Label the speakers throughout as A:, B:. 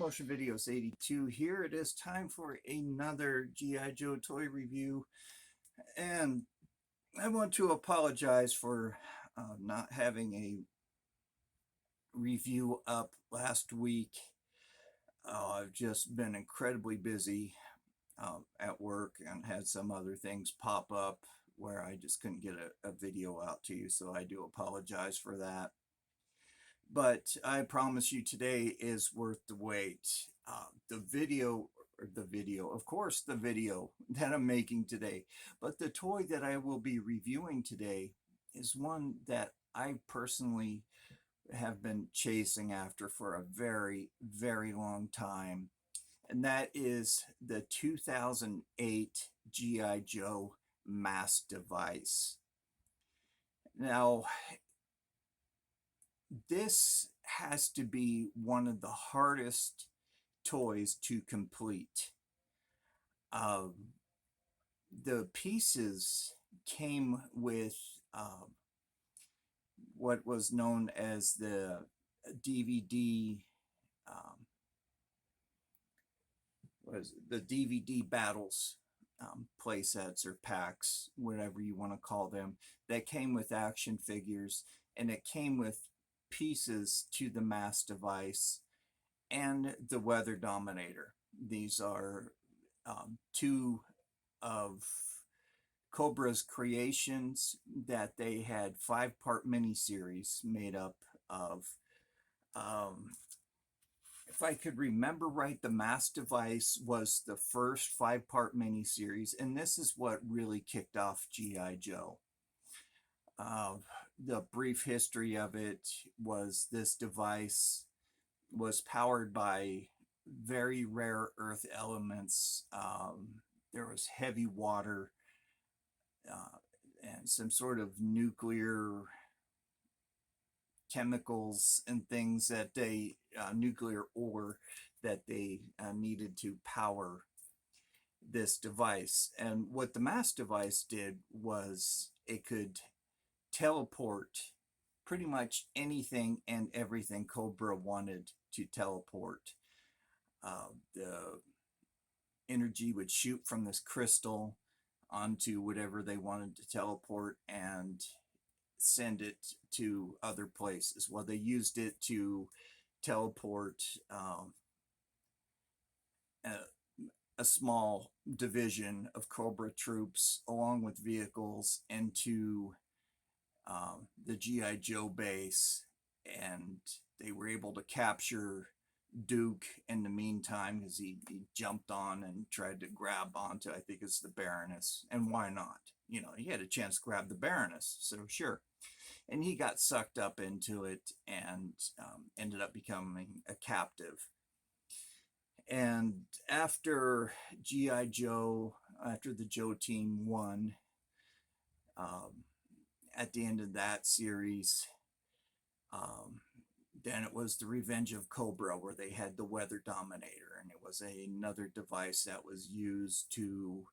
A: Motion Videos 82 here. It is time for another G.I. Joe toy review, and I want to apologize for not having a review up last week. I've just been incredibly busy at work and had some other things pop up where I just couldn't get a video out to you, so I do apologize for that. But I promise you today is worth the wait. The video that I'm making today, but the toy that I will be reviewing today is one that I personally have been chasing after for a very, very long time, and that is the 2008 G.I. Joe M.A.S.S device. Now, this has to be one of the hardest toys to complete. The pieces came with what was known as the DVD DVD battles play sets or packs, whatever you want to call them, that came with action figures, and it came with pieces to the M.A.S.S device and the Weather Dominator. These are two of Cobra's creations that they had 5-part miniseries made up of. If I could remember right, the M.A.S.S device was the first 5-part miniseries, and this is what really kicked off G.I. Joe. The brief history of it was this device was powered by very rare earth elements. There was heavy water and some sort of nuclear chemicals and things that they nuclear ore that they needed to power this device. And what the M.A.S.S device did was it could teleport pretty much anything and everything Cobra wanted to teleport. The energy would shoot from this crystal onto whatever they wanted to teleport and send it to other places. Well, they used it to teleport a small division of Cobra troops along with vehicles into the G.I. Joe base, and they were able to capture Duke in the meantime because he jumped on and tried to grab onto, I think it's the Baroness, and why not? You know, he had a chance to grab the Baroness, so sure. And he got sucked up into it and ended up becoming a captive. And after G.I. Joe, after the Joe team won, at the end of that series, then it was the Revenge of Cobra, where they had the Weather Dominator, and it was another device that was used to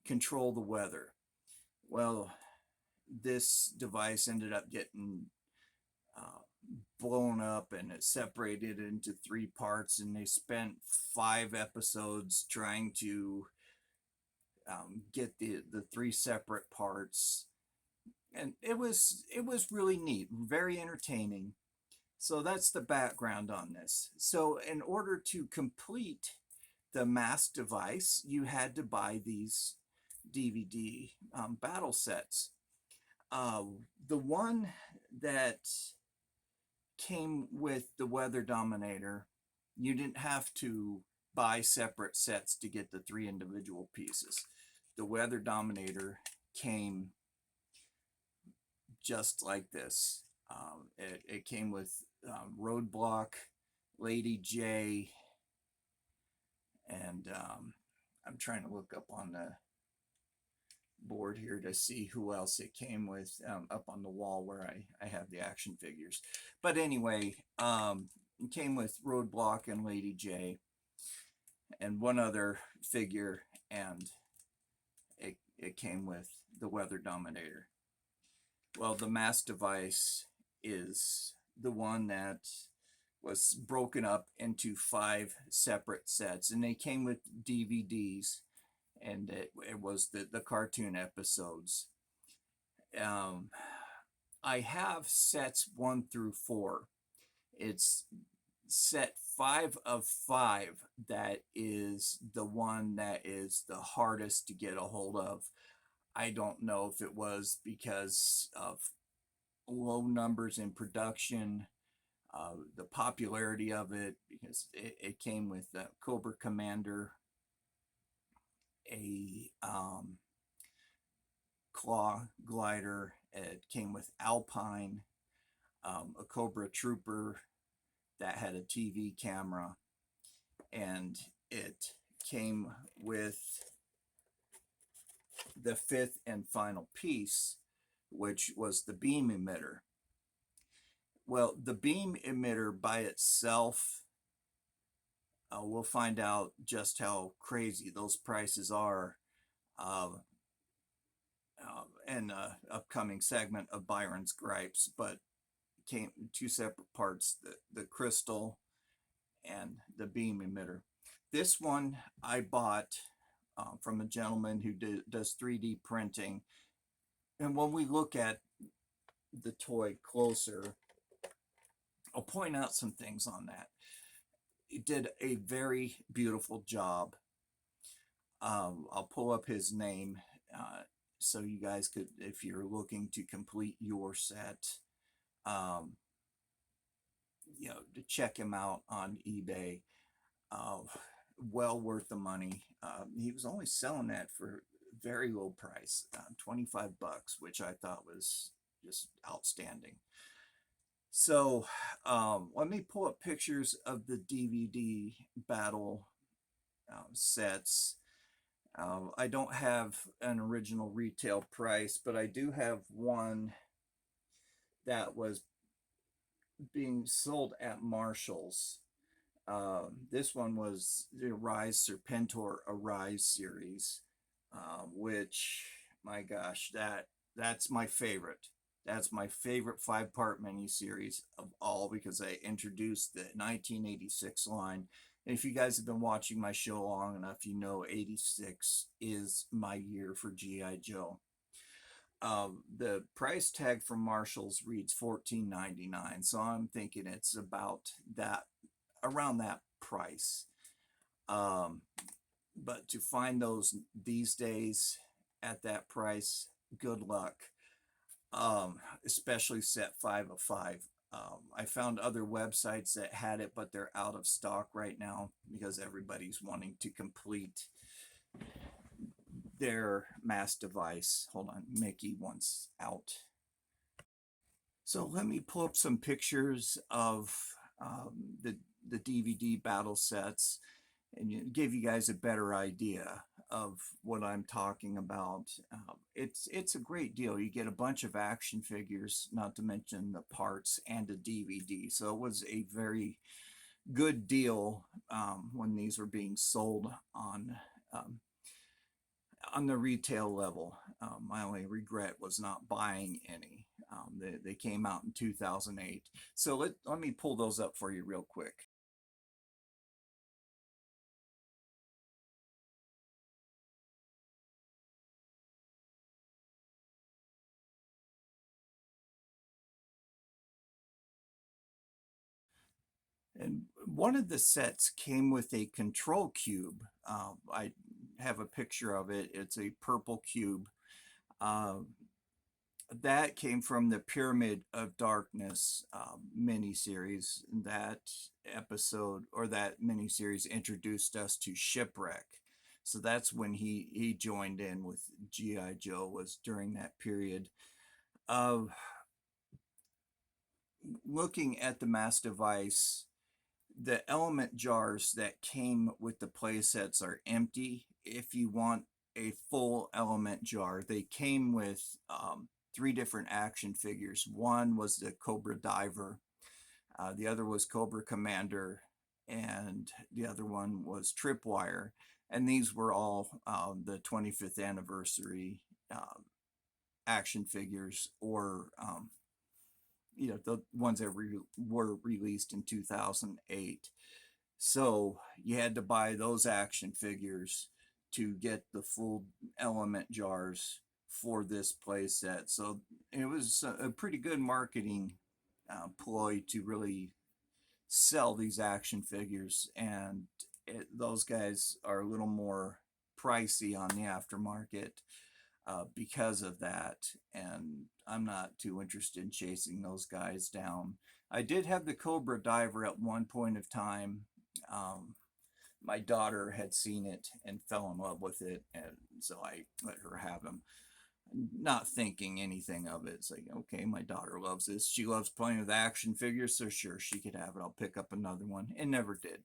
A: control the weather. Well, this device ended up getting blown up, and it separated into 3 parts, and they spent 5 episodes trying to get the 3 separate parts, and it was really neat, very entertaining. So that's the background on this. So in order to complete the M.A.S.S device, you had to buy these DVD battle sets. The one that came with the Weather Dominator, you didn't have to buy separate sets to get the 3 individual pieces. The Weather Dominator came just like this. It came with Roadblock, Lady J, and I'm trying to look up on the board here to see who else it came with up on the wall where I have the action figures. But anyway, it came with Roadblock and Lady J and one other figure, and it came with the Weather Dominator. Well, the M.A.S.S device is the one that was broken up into 5 separate sets, and they came with DVDs, and it was the cartoon episodes. Um, I have sets 1 through 4. It's set 5 of 5 that is the one that is the hardest to get a hold of. I don't know if it was because of low numbers in production, the popularity of it, because it came with Cobra Commander, a Claw Glider, it came with Alpine, a Cobra Trooper that had a TV camera, and it came with the 5th and final piece, which was the beam emitter. Well, the beam emitter by itself, we'll find out just how crazy those prices are in an upcoming segment of Byron's Gripes, but came 2 separate parts, the crystal and the beam emitter. This one I bought from a gentleman who does 3D printing. And when we look at the toy closer, I'll point out some things on that. He did a very beautiful job. I'll pull up his name so you guys could, if you're looking to complete your set, to check him out on eBay. Well worth the money. He was only selling that for very low price, $25, which I thought was just outstanding. So let me pull up pictures of the DVD battle sets. I don't have an original retail price, but I do have one that was being sold at Marshall's. This one was the Arise Serpentor Arise series, which, my gosh, that's my favorite. That's my favorite 5-part miniseries of all, because I introduced the 1986 line. And if you guys have been watching my show long enough, you know 86 is my year for G.I. Joe. The price tag from Marshall's reads $14.99, so I'm thinking it's about that, around that price. But to find those these days at that price, good luck. Especially set 5 of 5. I found other websites that had it, but they're out of stock right now because everybody's wanting to complete their mass device. Hold on, Mickey wants out. So let me pull up some pictures of the DVD battle sets and give you guys a better idea of what I'm talking about. It's a great deal. You get a bunch of action figures, not to mention the parts, and a DVD. So it was a very good deal when these were being sold on the retail level. My only regret was not buying any. They came out in 2008. So let me pull those up for you real quick. And one of the sets came with a control cube. I have a picture of it. It's a purple cube. That came from the Pyramid of Darkness miniseries. That episode, or that miniseries, introduced us to Shipwreck. So that's when he joined in with G.I. Joe, was during that period. Of looking at the mass device, the element jars that came with the play sets are empty. If you want a full element jar, they came with 3 different action figures. One was the Cobra Diver, the other was Cobra Commander, and the other one was Tripwire. And these were all the 25th anniversary action figures, or the ones that were released in 2008. So you had to buy those action figures to get the full element jars for this playset. So it was a pretty good marketing ploy to really sell these action figures, and those guys are a little more pricey on the aftermarket because of that. And I'm not too interested in chasing those guys down. I did have the Cobra Diver at one point of time. My daughter had seen it and fell in love with it, and so I let her have him, not thinking anything of it. It's like, okay, my daughter loves this. She loves playing with action figures, so sure, she could have it. I'll pick up another one, and never did.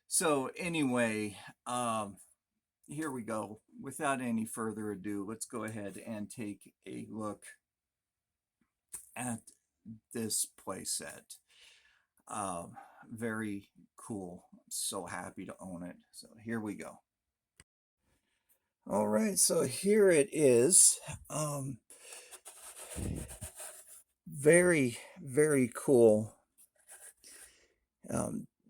A: So anyway, here we go. Without any further ado, let's go ahead and take a look at this playset. Very cool. I'm so happy to own it. So here we go. All right, so here it is. Very, very cool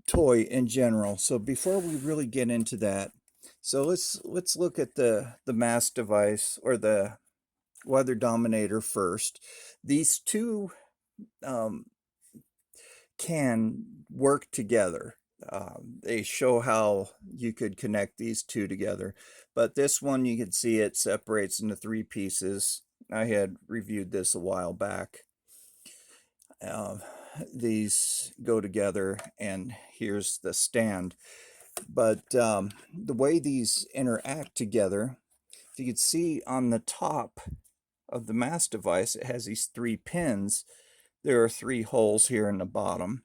A: toy in general. So before we really get into that, so let's look at the M.A.S.S device, or the Weather Dominator first. These two can work together. They show how you could connect these two together, but this one, you can see it separates into 3 pieces. I had reviewed this a while back. These go together, and here's the stand. But the way these interact together, if you could see on the top of the M.A.S.S device, it has these 3 pins. There are 3 holes here in the bottom.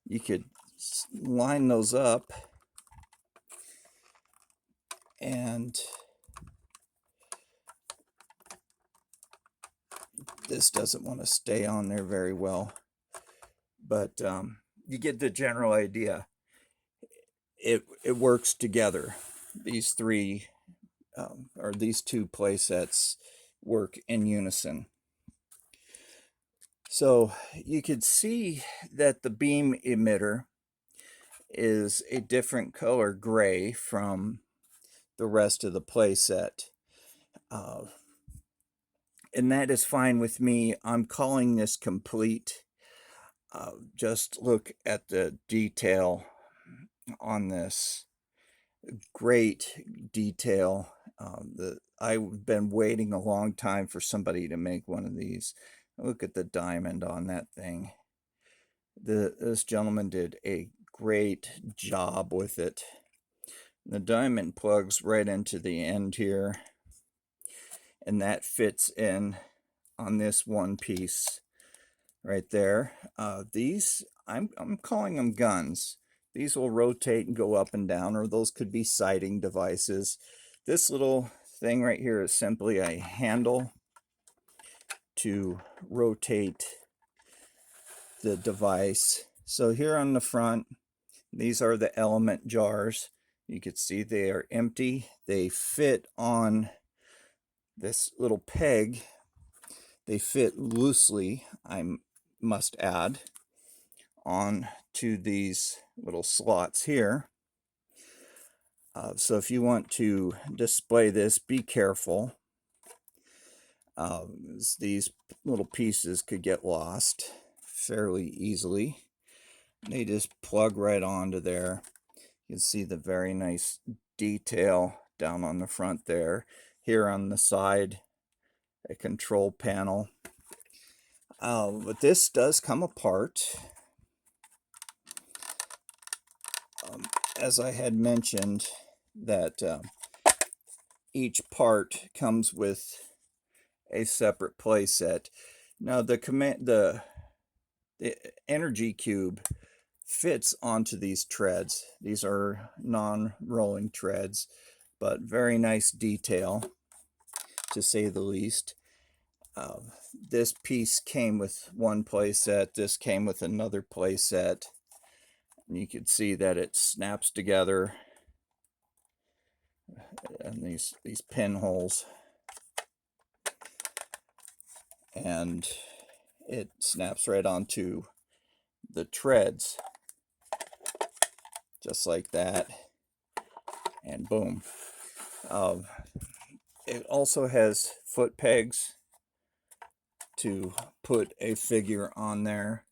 A: You could line those up, and this doesn't want to stay on there very well, but you get the general idea. It works together. These 3 or these 2 play sets work in unison. So you could see that the beam emitter is a different color gray from the rest of the play set. And that is fine with me. I'm calling this complete. Just look at the detail on this. Great detail. I've been waiting a long time for somebody to make one of these. Look at the diamond on that thing. This gentleman did a great job with it. The diamond plugs right into the end here, and that fits in on this one piece right there. These, I'm calling them guns. These will rotate and go up and down, or those could be sighting devices. This little thing right here is simply a handle to rotate the device. So here on the front, these are the element jars. You can see they are empty. They fit on this little peg. They fit loosely, I must add, on to these little slots here. So if you want to display this, be careful. These little pieces could get lost fairly easily. They just plug right onto there. You can see the very nice detail down on the front there. Here on the side, a control panel. But this does come apart. As I had mentioned, that each part comes with a separate play set. Now the energy cube fits onto these treads. These are non-rolling treads, but very nice detail, to say the least. This piece came with one play set. This came with another play set. And you can see that it snaps together, and these pinholes, and it snaps right onto the treads, just like that, and boom. Um, it also has foot pegs to put a figure on there.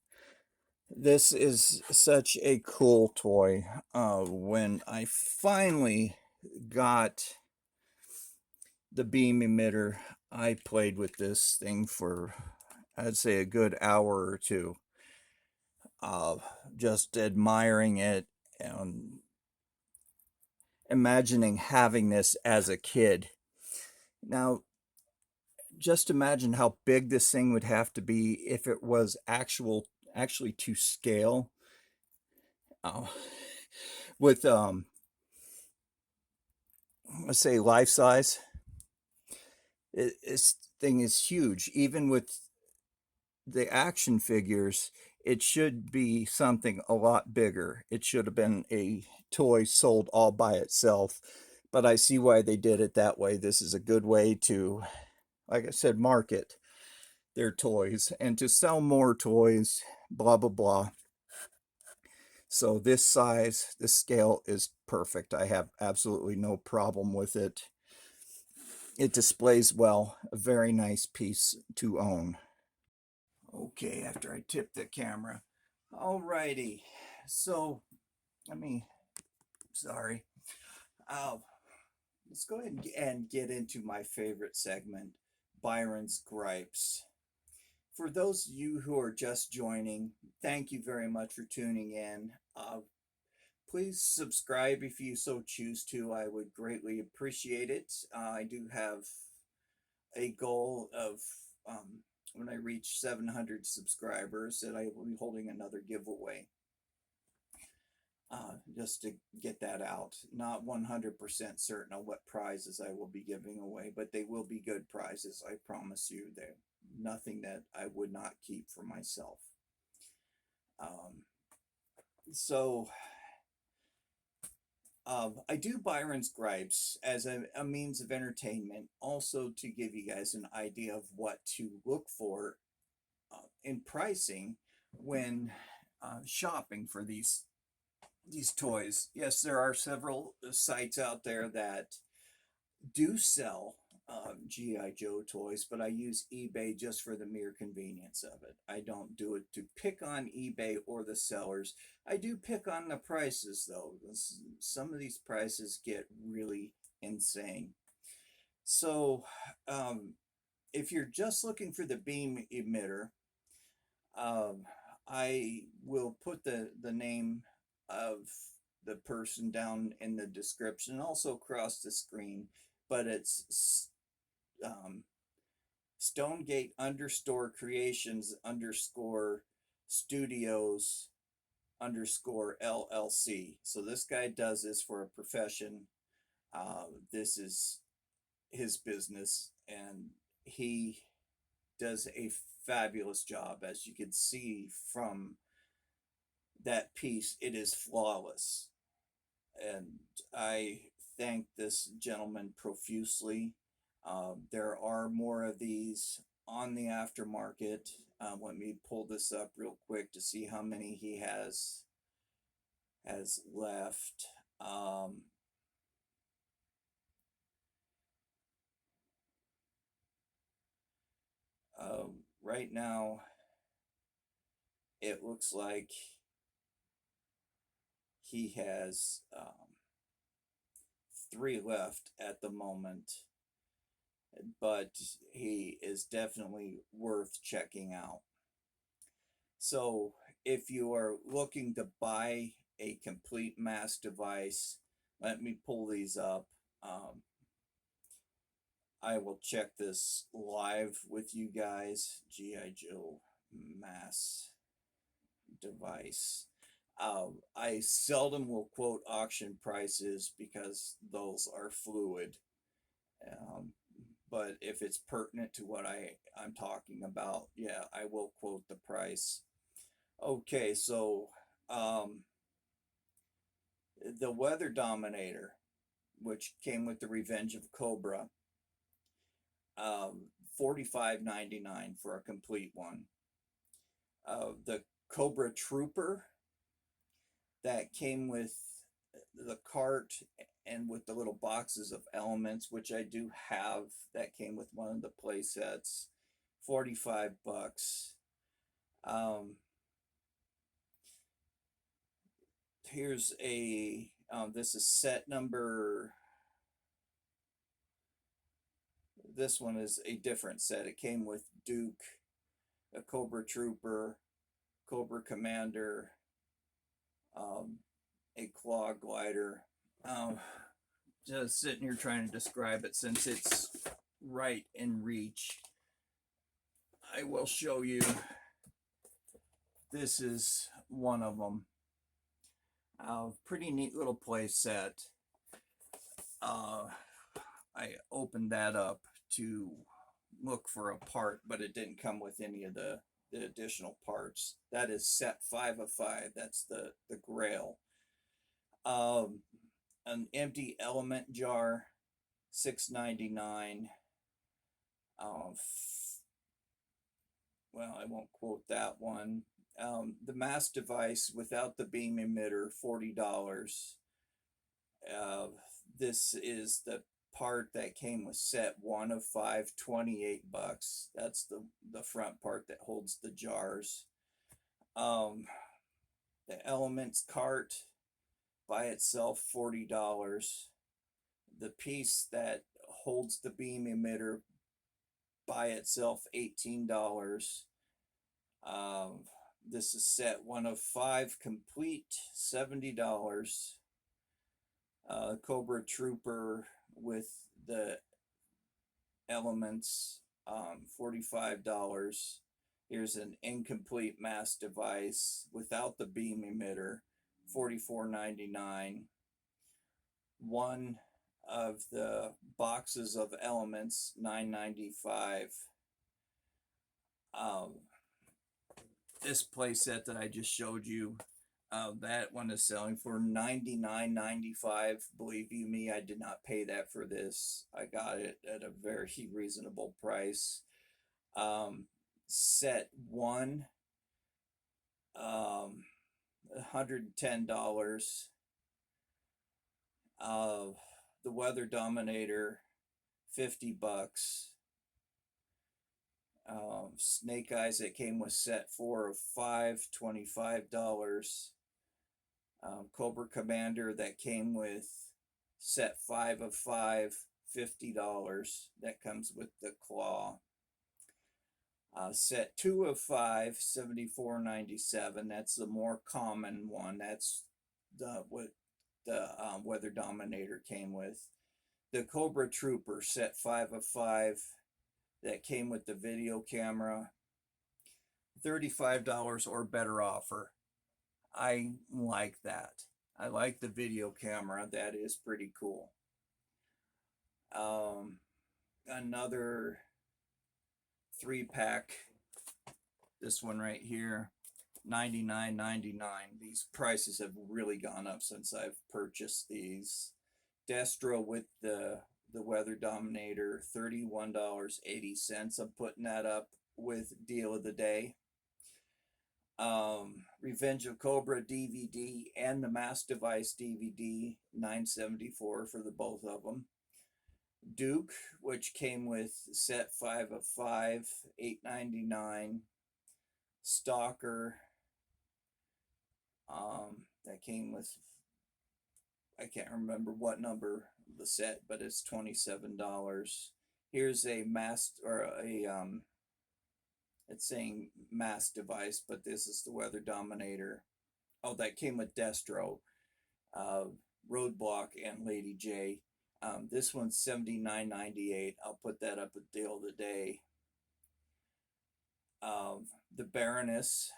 A: This is such a cool toy. When I finally got the beam emitter, I played with this thing for, I'd say, a good hour or two, just admiring it and imagining having this as a kid. Now, just imagine how big this thing would have to be if it was actually to scale, uh, with let's say life size. This thing is huge. Even with the action figures, it should be something a lot bigger. It should have been a toy sold all by itself, but I see why they did it that way. This is a good way to, like I said, market their toys and to sell more toys, blah, blah, blah. So this size, this scale is perfect. I have absolutely no problem with it. It displays well, a very nice piece to own. Okay, after I tip the camera. Alrighty, so let me, sorry. Uh, let's go ahead and get into my favorite segment, Byron's Gripes. For those of you who are just joining, thank you very much for tuning in. Please subscribe if you so choose to. I would greatly appreciate it. I do have a goal of, when I reach 700 subscribers, that I will be holding another giveaway. Just to get that out. Not 100% certain on what prizes I will be giving away, but they will be good prizes. I promise you. They're nothing that I would not keep for myself. So I do Byron's Gripes as a means of entertainment, also to give you guys an idea of what to look for in pricing when shopping for these toys. Yes, there are several sites out there that do sell GI Joe toys, but I use eBay just for the mere convenience of it. I don't do it to pick on eBay or the sellers. I do pick on the prices, though. Some of these prices get really insane. So if you're just looking for the beam emitter, um, I will put the name of the person down in the description, also across the screen, but it's Stonegate underscore creations underscore studios underscore LLC. So this guy does this for a profession. This is his business, and he does a fabulous job. As you can see from that piece, it is flawless. And I thank this gentleman profusely. There are more of these on the aftermarket. Let me pull this up real quick to see how many he has left. Right now, it looks like he has 3 left at the moment, but he is definitely worth checking out. So if you are looking to buy a complete M.A.S.S device, let me pull these up. I will check this live with you guys. GI Joe M.A.S.S device. I seldom will quote auction prices because those are fluid. Um, but if it's pertinent to what I'm talking about, yeah, I will quote the price. Okay, so the Weather Dominator, which came with the Revenge of Cobra, $45.99 for a complete one. The Cobra Trooper that came with the cart and with the little boxes of elements, which I do have, that came with one of the play sets, $45. Um, here's a this is set number, this one is a different set. It came with Duke, a Cobra Trooper, Cobra Commander, a claw glider. Just sitting here trying to describe it since it's right in reach. I will show you. This is one of them. Pretty neat little play set. I opened that up to look for a part, but it didn't come with any of the additional parts. That is set 5 of 5. That's the Grail. An empty element jar, $6.99. Well, I won't quote that one. The M.A.S.S device without the beam emitter, $40. This is the part that came with set 1 of 5, $28. That's the front part that holds the jars. The elements cart by itself, $40. The piece that holds the beam emitter by itself, $18. This is set 1 of 5 complete, $70. Cobra Trooper with the elements, $45. Here's an incomplete M.A.S.S device without the beam emitter, $44.99. One of the boxes of elements, $9.95. This playset that I just showed you, that one is selling for $99.95. Believe you me, I did not pay that for this. I got it at a very reasonable price. Set 1, $110. The Weather Dominator, $50. Snake Eyes that came with set 4 of 5, $25. Cobra Commander that came with set 5 of 5, $50. That comes with the claw. Set 2 of 5, $74.97. That's the more common one. That's what the Weather Dominator came with. The Cobra Trooper, set 5 of 5, that came with the video camera, $35 or better offer. I like that. I like the video camera. That is pretty cool. Another 3-pack, this one right here, $99.99. These prices have really gone up since I've purchased these. Destro with the Weather Dominator, $31.80. I'm putting that up with deal of the day. Revenge of Cobra DVD and the M.A.S.S device DVD, $9.74 for the both of them. Duke, which came with set 5 of 5, $8.99. Stalker, that came with, I can't remember what number the set, but it's $27. Here's a M.A.S.S or a it's saying M.A.S.S device, but this is the Weather Dominator. Oh, that came with Destro, Roadblock, and Lady J. This one's $79.98. I'll put that up with deal of the day. The Baroness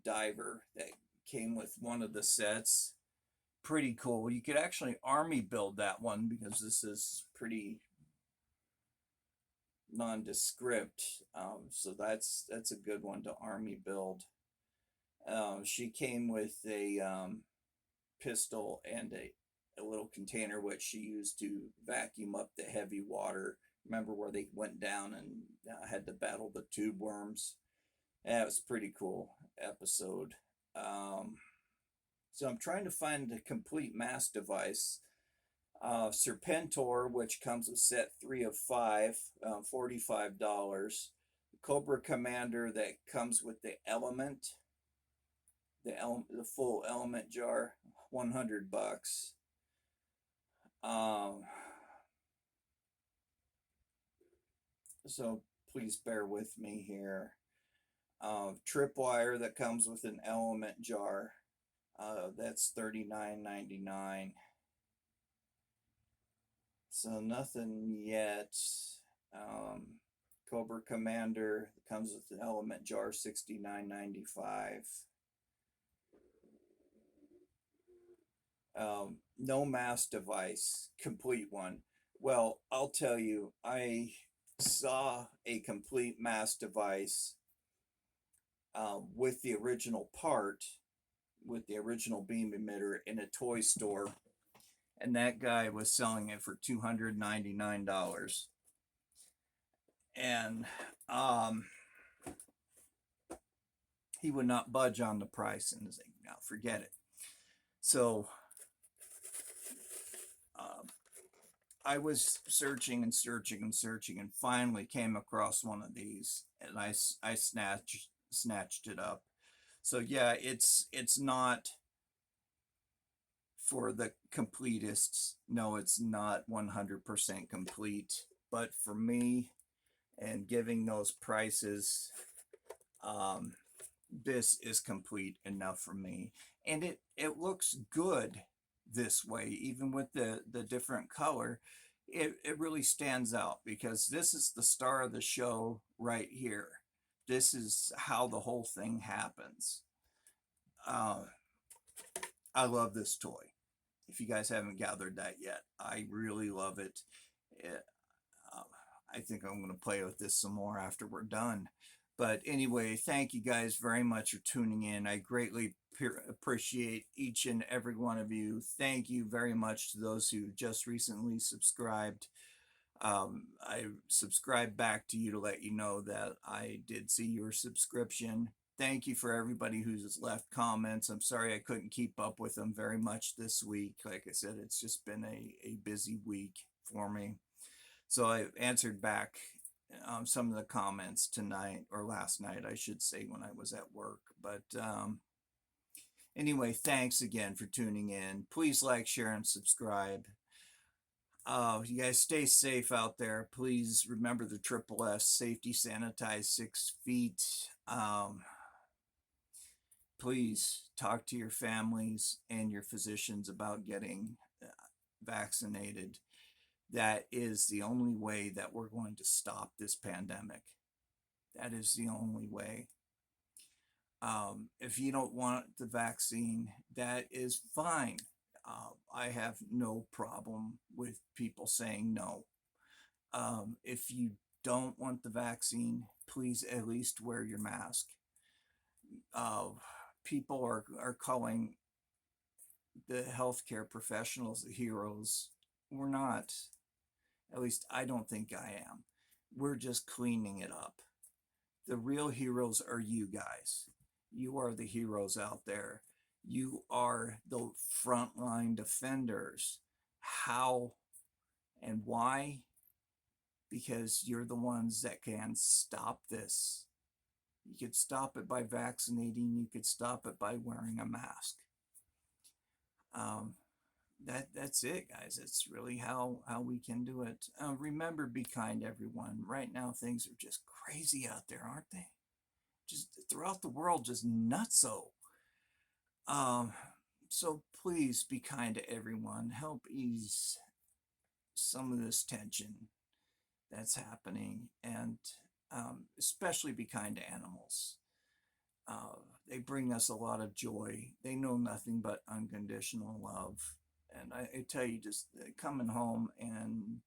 A: diver that came with one of the sets, pretty cool. You could actually army build that one because this is pretty nondescript, so that's a good one to army build. She came with a pistol and a little container which she used to vacuum up the heavy water. Remember where they went down and had to battle the tube worms? That was a pretty cool episode. Um, so I'm trying to find a complete M.A.S.S device. Serpentor, which comes with set 3 of 5, $45. Cobra Commander that comes with the element, the full element jar, $100. Um, so please bear with me here. Tripwire that comes with an element jar, that's $39.99. So nothing yet. Um, Cobra Commander comes with an element jar, $69.95. No M.A.S.S device, complete one. Well, I'll tell you, I saw a complete M.A.S.S device with the original part, with the original beam emitter in a toy store, and that guy was selling it for $299. And he would not budge on the price, and was like, no, forget it. So I was searching and searching and searching, and finally came across one of these, and I snatched it up. So yeah, it's not for the completists. No, it's not 100% complete, but for me, and giving those prices, this is complete enough for me. And it looks good this way, even with the different color. It really stands out, because this is the star of the show right here. This is how the whole thing happens. I love this toy. If you guys haven't gathered that yet, I really love it. Uh, I think I'm going to play with this some more after we're done. But anyway, thank you guys very much for tuning in. I greatly appreciate each and every one of you. Thank you very much to those who just recently subscribed. I subscribed back to you to let you know that I did see your subscription. Thank you for everybody who's left comments. I'm sorry I couldn't keep up with them very much this week. Like I said, it's just been a busy week for me. So I answered back some of the comments tonight, or last night, I should say, when I was at work. But anyway, thanks again for tuning in. Please like, share, and subscribe. You guys stay safe out there. Please remember the triple S, safety, sanitize, 6 feet. Please talk to your families and your physicians about getting vaccinated. That is the only way that we're going to stop this pandemic. That is the only way. If you don't want the vaccine, that is fine. I have no problem with people saying no. If you don't want the vaccine, please at least wear your mask. People are calling the healthcare professionals the heroes. We're not. At least I don't think I am. We're just cleaning it up. The real heroes are you guys. You are the heroes out there. You are the frontline defenders. How and why? Because you're the ones that can stop this. You could stop it by vaccinating. You could stop it by wearing a mask. That's it, guys. It's really how we can do it. Remember, be kind, everyone. Right now, things are just crazy out there, aren't they? Just throughout the world, just nutso. So please be kind to everyone. Help ease some of this tension that's happening, and especially be kind to animals. They bring us a lot of joy. They know nothing but unconditional love. And I tell you, just coming home and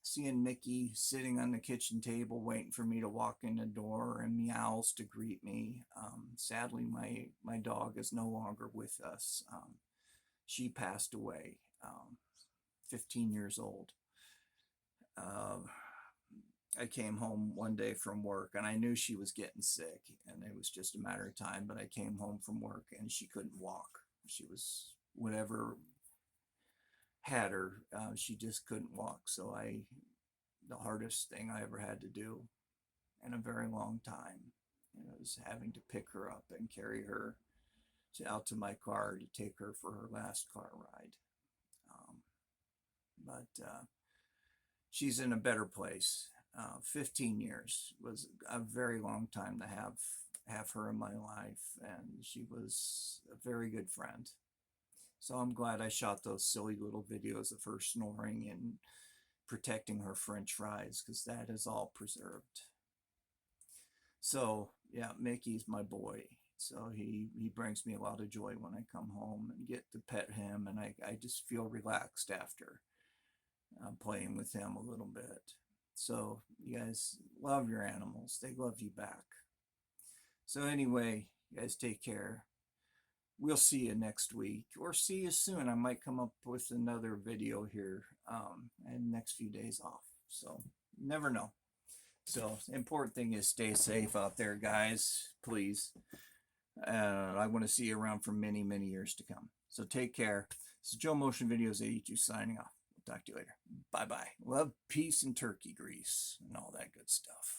A: seeing Mickey sitting on the kitchen table waiting for me to walk in the door, and meows to greet me. Sadly, my dog is no longer with us. She passed away, 15 years old. I came home one day from work and I knew she was getting sick and it was just a matter of time, but I came home from work and she couldn't walk. She was whatever had her, she just couldn't walk. So the hardest thing I ever had to do in a very long time, was having to pick her up and carry her out to my car to take her for her last car ride. Um, but she's in a better place. 15 years was a very long time to have her in my life, and she was a very good friend. So I'm glad I shot those silly little videos of her snoring and protecting her French fries, because that is all preserved. So yeah, Mickey's my boy. So he brings me a lot of joy when I come home and get to pet him, and I just feel relaxed after playing with him a little bit. So you guys love your animals. They love you back. So anyway, you guys take care. We'll see you next week or see you soon. I might come up with another video here and next few days off. So never know. So the important thing is stay safe out there, guys, please. I want to see you around for many, many years to come. So take care. This is Joe Motion Videos 82 signing off. We'll talk to you later. Bye-bye. Love, peace, and turkey grease and all that good stuff.